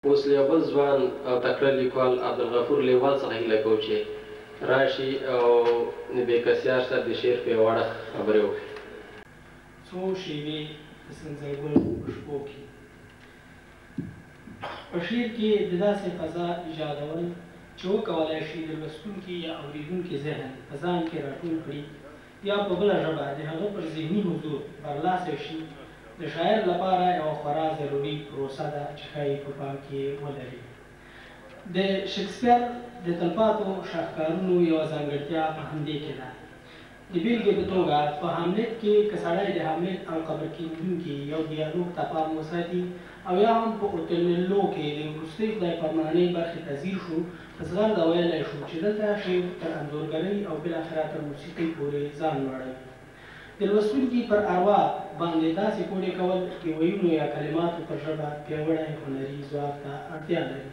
اوس له یو بل ځوان او تکړه لیکوال عبدالغفور لیوال څخه هیله کوو چې راشي او د بېکسیار صاحب د شعر په یوه اړه خبرې وکړي. څو شېبې د سنځلګل په شپو کې په شعر کې د داسې فضا ایجادول چې وکولی شي د لوستونکي یا اورېدونکي ذهن په ځان کې راټول کړي یا په بله ژبه د هغه پر ذهني حضور برلاسی شي د شاعر لپاره یوه خورا ضروري پروسه ده چې ښایي په پام کې ولري. د شکسپیر د تلپاتو شاهکارونو یوه ځانګړتیا په همدې کې ده. د بېلګې په توګه په هاملت کې که سړی د هاملت او قبر کیندونکي یو دیالوګ ته پام وساتي او یا هم په اوتلو کې د وروستۍ خدای پامانۍ برخې ته ځیر شو، په زغرده ویلی شو چې دلته شعر تر انځورګرۍ او بالاخره تر موسیقۍ پورې ځان لوړوي. د لوستونکي پر اروا باندې داسې پوډې کول د ویونو یا کلماتو پر ژبه پیاوړی هنري ځواک ته اړتیا لري.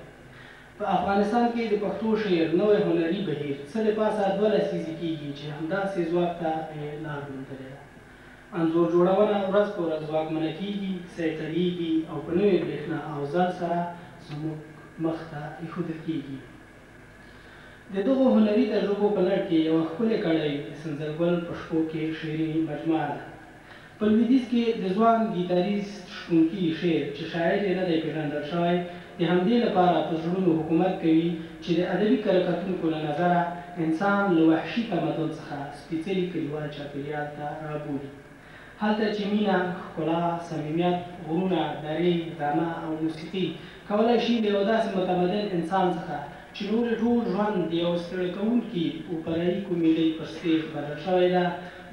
په افغانستان کې د پښتو شعر نوی هنري بهیر څه د پاسه 12 لسیزې کېږي چې همداسې ځواک ته لار موندلې ده. انځور جوړونه ورځ په ورځ ځواکمنه کېږي، سیطرېږي او په نوې برېښنا او ځل سره زموږ مخ ته ایښودل کېږي. د دغو هنري تجربو په لړ کې یوه ښکلې کړۍ د سنځلګل په شپو کې شعري مجموعه ده. په لویدیځ کې د ځوان ګیتاریست شپونکي شعر چې شاعر یې نه دی پېژندل شوی د همدې لپاره په زړونو حکومت کوي چې د ادبي کره کتونکو له نظره انسان له وحشي تمدن څخه سپېڅلي کلیوال چاپېریال ته رابولي. هلته چې مینه، ښکلا، صمیمیت، غرونه، درې، ډرامه او موسیقي کولی شي د یو داسې متمدن انسان څخه چې نور ټول ژوند د یو ستړی کوونکي اوپرایي کومیډۍ پر سټیج بدل شوی ده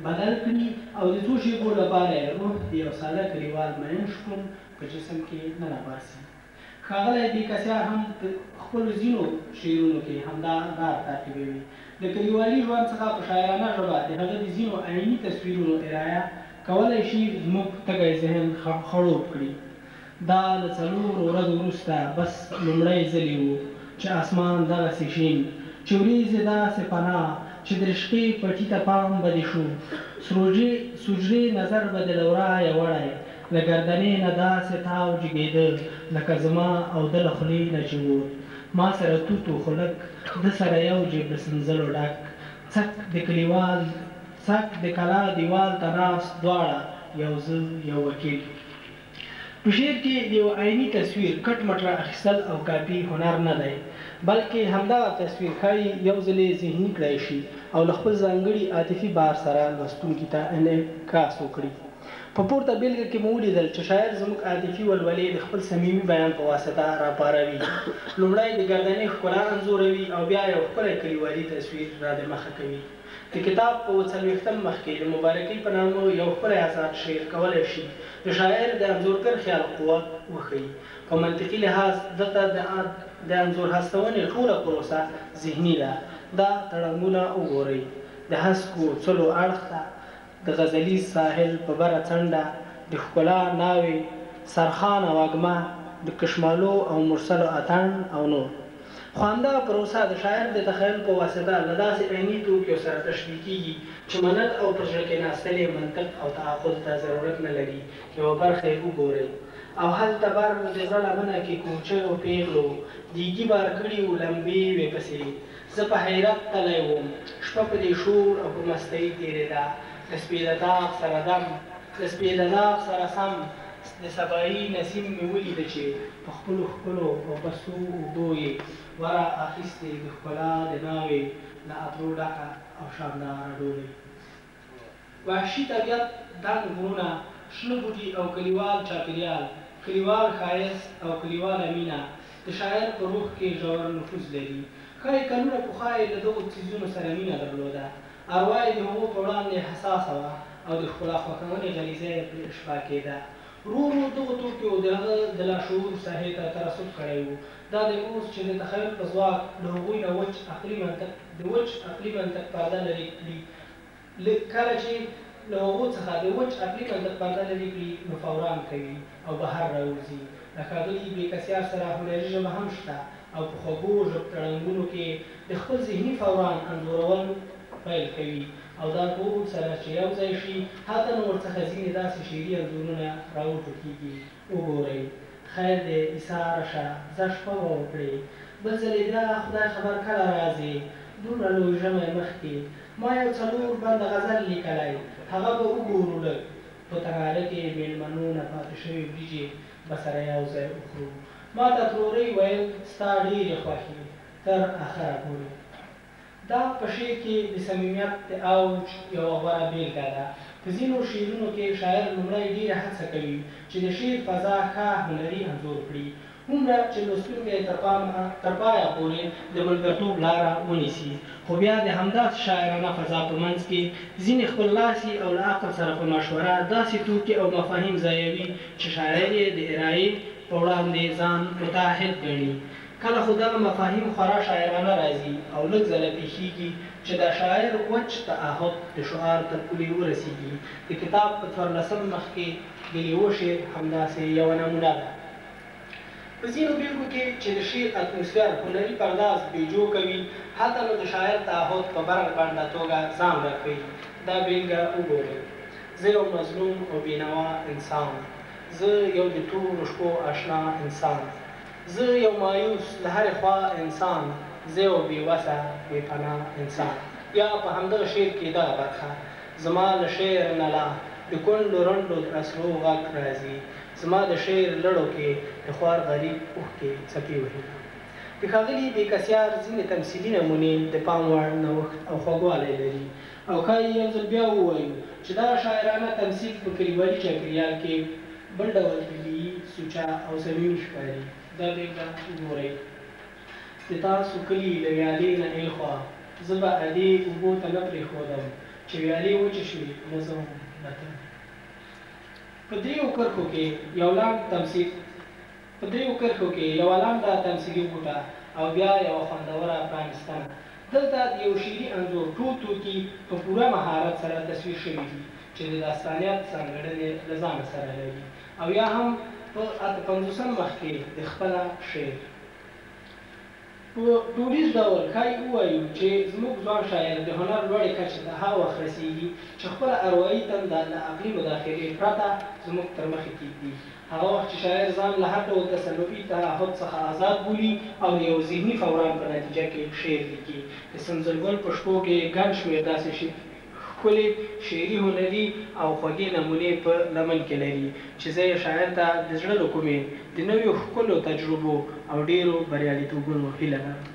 بدل کړي او د څو شېبو لپاره یې روح د یو ساده کلیوال مین شپون په جسم کې ننباسي. ښاغلی بېکسیار هم په خپلو ځینو شعرونو کې همدا لار تعقیبوي. د کلیوالي ژوند څخه په شاعرانه ژبه د هغه د ځینو عیني تصویرونو ارایه کولی شي زموږ تږی ذهن خړوب کړي. دا له 4 ورځو وروسته بس لومړی ځلې و چې اسمان دغسې شین، چې وریځې داسې پناه چې د رشقې پټي ته پام به دې شو، سجرې نظر به د له ورایه وړی، له ګردنې نه داسې تاو جګېده لکه زما او ده له خولې نه چې ووت. ما سره توت و خلک، ده سره یو جیب له سنځلو ډک، څک د کلا دیوال ته ناست دواړه، یو زه یو وکیل. په شعر کې د یو عیني تصویر کټ مټ را اخیستل او کاپي هنر نه دی، بلکې همدغه تصویر ښایي یو ځل یې ذهني کړی شي او له خپل ځانګړي عاطفي بار سره لوستونکي ته انعکاس وکړي. په پورته بېلګه کې مو ولیدل چې شاعر زموږ عاطفي ولولې د خپل صمیمي بیان په واسطه راپاروي. لومړی د ګردنې ښکلا انځوروي او بیا یو ښکلی کلیوالي تصویر را دمخه کوي. د کتاب په 40 مخ کې د مبارکۍ په نامه یو ښکلی آزاد شعر کولی شي د شاعر د انځورګر خیال قوت وښیي. په منطقي لحاظ دلته د انځور هستونې ټوله پروسه ذهني ده. دا تړنګونه وګورئ، د هسکو څلو اړخ ته، د غزلیز ساحل په بره څنډه، د ښکلا ناوې، سرخانه وږمه، د کشمالو او مرسلو اتڼ او نور. خو همدغه پروسه د شاعر د تخیل په واسطه له داسې عیني توکیو سره تشبیه کېږي چې منط او پر زړه کېناستلې منطق او تعاقل ته ضرورت نه لري. یوه برخه یې وګورئ: او هلته بر د زړه لمنه کې کوچه او پیغلو دیګي بار کړي و لمبې وې پسې، زه په حیرت تلی وم، شپه په دې شور او په مستۍ تېرېده، د سپېده داغ سره سم د سبایي نسیم مې ولیده چې په خپلو ښکلو او پستو اوږدو یې وره اخیستې د ښکلا د ناوې له عطرو ډکه او شانداره ډولۍ. وحشي طبیعت، دنګ غرونه، شنه بوټي او کلیوال چاپېریال، کلیوال ښایست او کلیواله مینه د شاعر په روح کې ژور نفوذ لري. ښایي کلونه پخوا یې له دغو څیزونو سره مینه درلوده، اروا یې د هغو په وړاندې حساسه وه او د ښکلا خوښونې غریزه یې پرې اشباه کېده. ورو ورو دغو توکیو د هغه د لاشعور ساحې ته ترسب کړی و. دا دی اوس چې د تخیل په ځواک له هغوی نه وچ عقلي منطق پرده لرې کړي. کله چې له هغو څخه د وچ عقلي منطق پرده لرې کړي نو فوران کوي او بهر راوځي. د ښاغلي بېکسیار سره هنري ژبه هم شته او په خوږو تړنګونو کې د خپل ذهني فوران انځورول پیل کوي او دا ټول سره چې یو ځای شي هلته نو ورڅخه ځینې داسې شعري انځورونه راوټوکېږي. وګورئ: خیر دی عیسی راشه زه شپه به وکړې بل ځلې بیا خدای خبر کله راځې دومره لوی ژمی مخکې ما یو 4 بند غزل لیکلی هغه به وګورو لږ په تناره کې مېلمنو نه پاتې شوې وریجې به سره یو ځای وخورو ما ته ترورۍ ویل ستا ډېرې خوښې تر اخره پورې دا په شعر کې د صمیمیت د اوج یوه غوره بېلګه ده په ځینو شعرونو کې شاعر لومړی ډېره هڅه کوي چې د شعر فضا ښه هنري انځور کړي هومره چې لوستونکی تر پایه پورې د ملګرتوب لاره ونیسي خو بیا د همداسې شاعرانه فضا په منځ کې ځینې خپللاسي او له عقل سره په مشوره داسې توکي او مفاهیم ځایوي چې شاعر یې د ارایې په وړاندې ځان متعهد ګڼي کله خو دغه مفاهیم خورا شاعرانه راځي او لږ ځله پېښېږي چې د شاعر وچ تعهد د شعار تر پولې ورسېږي د کتاب په 14 مخ کې د لیوه شعر همداسې یوه نمونه ده په ځینو بېلګو کې چې د شعر اتموسفیر هنري پرداز بیجو کوي هلته نو د شاعر تعهد په برګ توګه ځان راښیي دا بېلګه وګورئ زه یو مظلوم او بېنوا انسان زه یو د تورو شپو اشنا انسان زه یو مایوس له هرې خوا انسان زه یو بېوسه بېپناه انسان یا په همدغه شعر کې دغه برخه زما له شعر نه لا د کونډو رنډو د اسرو غږ راځي زما د شعر لړو کې د خوار غریب اوښکې څپې وهي د ښاغلي بېکسیار ځینې تمثیلي نمونې د پام وړ نوښت او خوږوالی لري او ښایي یو ځل بیا ووایو چې دغه شاعرانه تمثیل په کلیوالي چاپېریال کې بل ډول طبیعي سوچه او صمیمي ښکاري دا بېلګه وګورئ د تاسو کلي له ویالې نه ایخوا زه به ادې اوبو ته نه پرېښودم چې ویالې وچې شوې نو زه هم بته په دریو کرښو کې یوه لنډه تمثیلي بوټه او بیا یوه خوندوره پرانستنه دلته د یو شعري انځور ټول توکي په پوره مهارت سره تصویر شوي دي چې د داستانیت ځانګړنې له ځانه سره لري او یا هم په 58 مخ کې د خپله شعر په ټولیز ډول ښایي ووایو چې زموږ ځوان شاعر د هنر لوړې کچې ته هغه وخت رسېږي چې خپله اروايي تنده له عقلي مداخلې پرته زموږ تر مخې کېږدي هغه وخت چې شاعر ځان له هر ډول تصرفي تعهد څخه آزاد بولي او د یو ذهني فوران په نتیجه کې شعر لیکي د سنځلګل په شپو کې ګڼ شمېر داسې ښکلې شعري هنري او خوږې نمونې په لمن کې لري چې زه یې شاعر ته د زړه له کومې د نویو ښکلو تجربو او ډېرو بریالیتوبونو هیله لرم